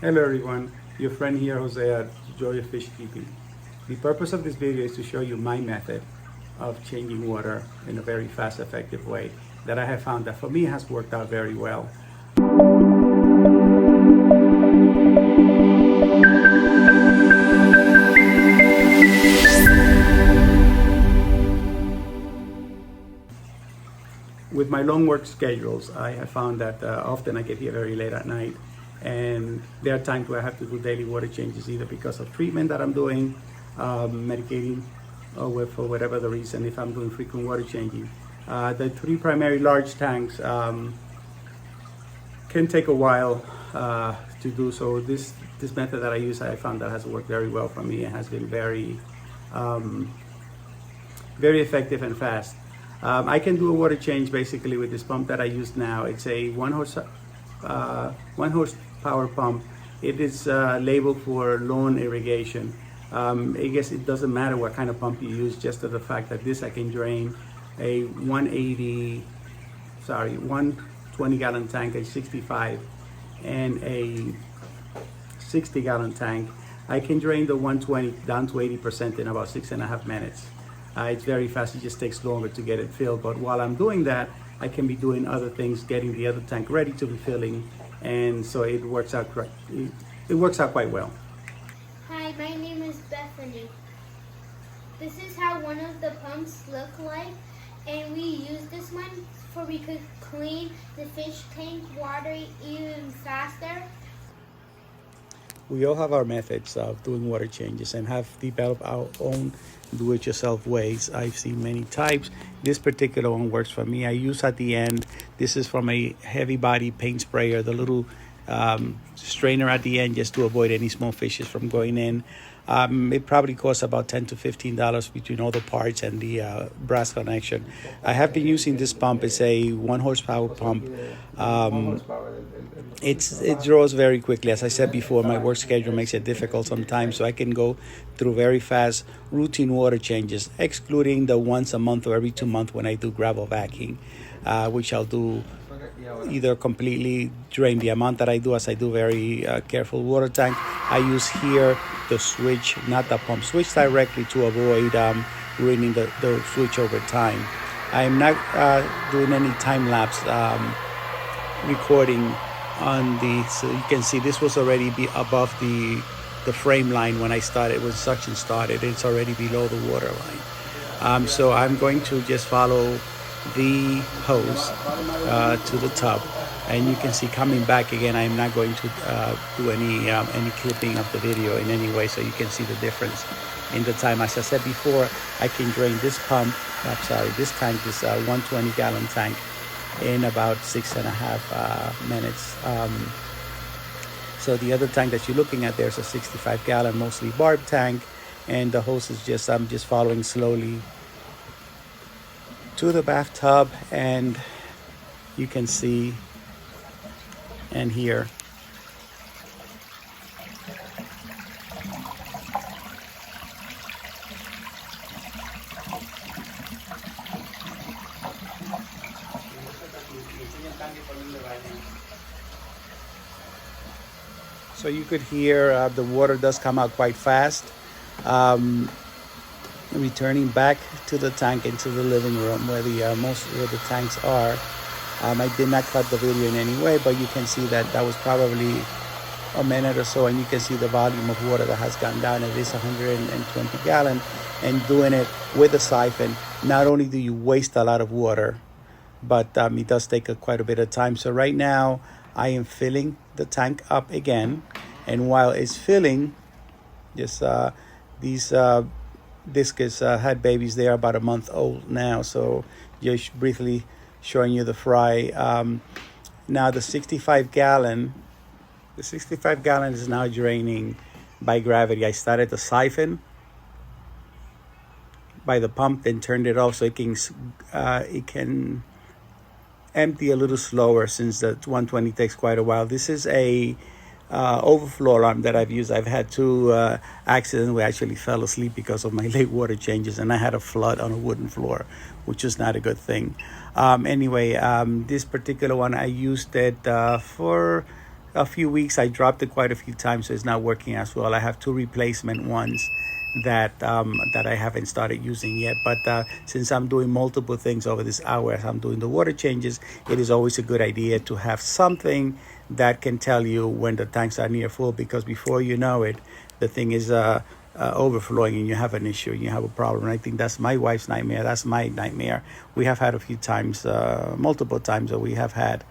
Hello everyone, your friend here Jose at Joy of Fish Keeping. The purpose of this video is to show you my method of changing water in a very fast, effective way that I have found that for me has worked out very well. With my long work schedules, I have found that often I get here very late at night, and there are times where I have to do daily water changes, either because of treatment that I'm doing, medicating, or for whatever the reason, if I'm doing frequent water changing. The three primary large tanks can take a while to do, so this method that I use, I found that has worked very well for me and has been very effective and fast. I can do a water change basically with this pump that I use now. It's a one horsepower pump. It is labeled for lawn irrigation. I guess it doesn't matter what kind of pump you use, just to the fact that this I can drain a 120 gallon tank, a 65, and a 60-gallon tank. I can drain the 120 down to 80% in about 6.5 minutes. It's very fast, it just takes longer to get it filled. But while I'm doing that, I can be doing other things, getting the other tank ready to be filling. And so it works out quite well. Hi, my name is Bethany. This is how one of the pumps look like. And we use this one for we could clean the fish tank water even faster. We all have our methods of doing water changes and have developed our own do-it-yourself ways. I've seen many types. This particular one works for me. I use at the end, this is from a heavy body paint sprayer, the little strainer at the end, just to avoid any small fishes from going in. It probably costs about $10 to $15 between all the parts and the brass connection. I have been using this pump. It's a 1 horsepower pump. It draws very quickly. As I said before, my work schedule makes it difficult sometimes, so I can go through very fast routine water changes, excluding the once a month or every 2 months when I do gravel vacuuming, which I'll do either completely drain the amount that I do, as I do very careful water tank. I use here the switch, not the pump, switch directly to avoid ruining the switch over time. I'm not doing any time lapse recording on the, so you can see this was already above the frame line when I started, when suction started. It's already below the water line. So I'm going to just follow the hose to the tub, and you can see coming back again. I'm not going to do any clipping of the video in any way, so you can see the difference in the time. As I said before, I can drain this this tank, this 120 gallon tank, in about 6.5 minutes. So the other tank that you're looking at, there's a 65 gallon, mostly barb tank, and the hose is just, I'm just following slowly to the bathtub, and you can see and hear. So you could hear the water does come out quite fast. Returning back to the tank into the living room where the tanks are. I did not cut the video in any way, but you can see that was probably a minute or so, and you can see the volume of water that has gone down. It is 120 gallon, and doing it with a siphon, not only do you waste a lot of water, but it does take quite a bit of time. So right now I am filling the tank up again, and while it's filling, just these discus had babies. They are about a month old now, so just briefly showing you the fry. Now the 65 gallon is now draining by gravity. I started the siphon by the pump, then turned it off so it can empty a little slower, since the 120 takes quite a while. This is a overflow alarm that I've used. I've had 2 accidents where I actually fell asleep because of my late water changes, and I had a flood on a wooden floor, which is not a good thing. Anyway, this particular one, I used it for a few weeks. I dropped it quite a few times, so it's not working as well. I have 2 replacement ones that I haven't started using yet. But since I'm doing multiple things over this hour, as I'm doing the water changes, it is always a good idea to have something that can tell you when the tanks are near full, because before you know it, the thing is overflowing and you have an issue and you have a problem. And I think that's my wife's nightmare. That's my nightmare. We have had a few times, multiple times, that we have had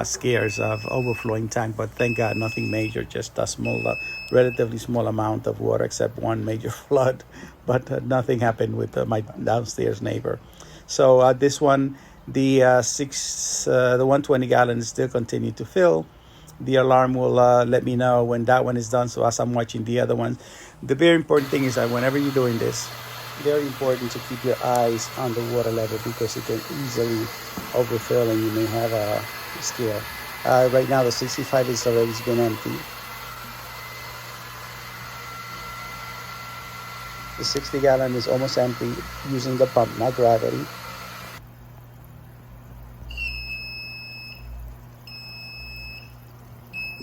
scares of overflowing tank, but thank God nothing major, just a small, relatively small amount of water, except one major flood, but nothing happened with my downstairs neighbor. So this one, the 120 gallons still continue to fill. The alarm will let me know when that one is done. So as I'm watching the other ones, the very important thing is that whenever you're doing this, very important to keep your eyes on the water level, because it can easily overfill and you may have a scare. Right now the 65 is already been empty. The 60 gallon is almost empty using the pump, not gravity.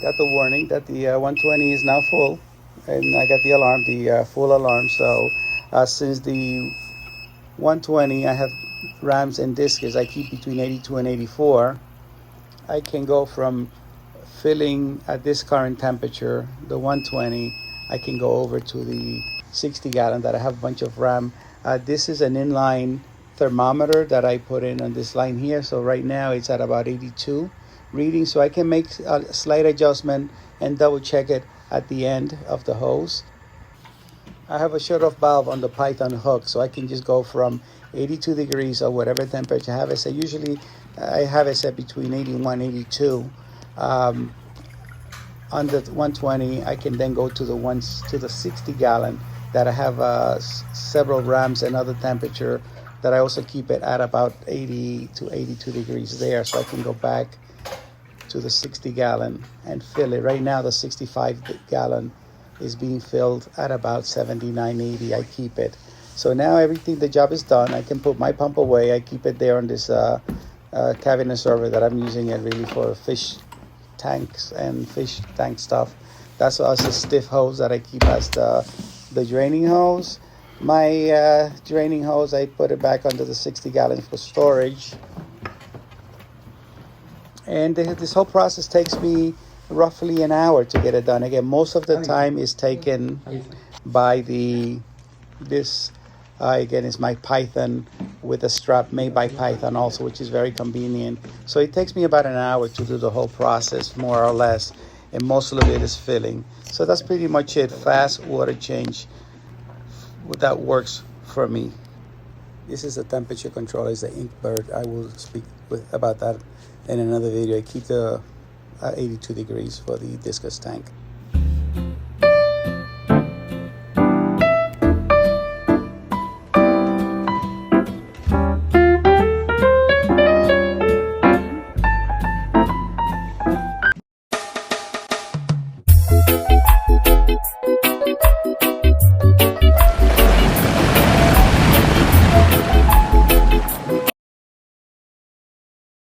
Got the warning that the 120 is now full, and I got the alarm, the full alarm. So since the 120, I have rams and discs, I keep between 82 and 84. I can go from filling at this current temperature, the 120, I can go over to the 60 gallon that I have a bunch of ram. This is an inline thermometer that I put in on this line here. So right now it's at about 82 reading. So I can make a slight adjustment and double check it at the end of the hose. I have a shut-off valve on the Python hook, so I can just go from 82 degrees or whatever temperature I have it set. Usually I have it set between 81 and 82. On the 120, I can then go to the 60 gallon that I have several rams and other temperature that I also keep it at about 80 to 82 degrees there. So I can go back to the 60 gallon and fill it. Right now the 65 gallon is being filled at about 79, 80. I keep it. So now everything, the job is done. I can put my pump away. I keep it there on this cabinet server that I'm using it really for fish tanks and fish tank stuff. That's also a stiff hose that I keep as the draining hose. My draining hose, I put it back under the 60 gallons for storage. And this whole process takes me roughly an hour to get it done. Again, most of the time is taken by this again is my Python with a strap made by Python also, which is very convenient. So it takes me about an hour to do the whole process, more or less, and most of it is filling. So that's pretty much it. Fast water change that works for me. This is a temperature controller, it's the Inkbird. I will speak about that in another video. I keep the 82 degrees for the discus tank.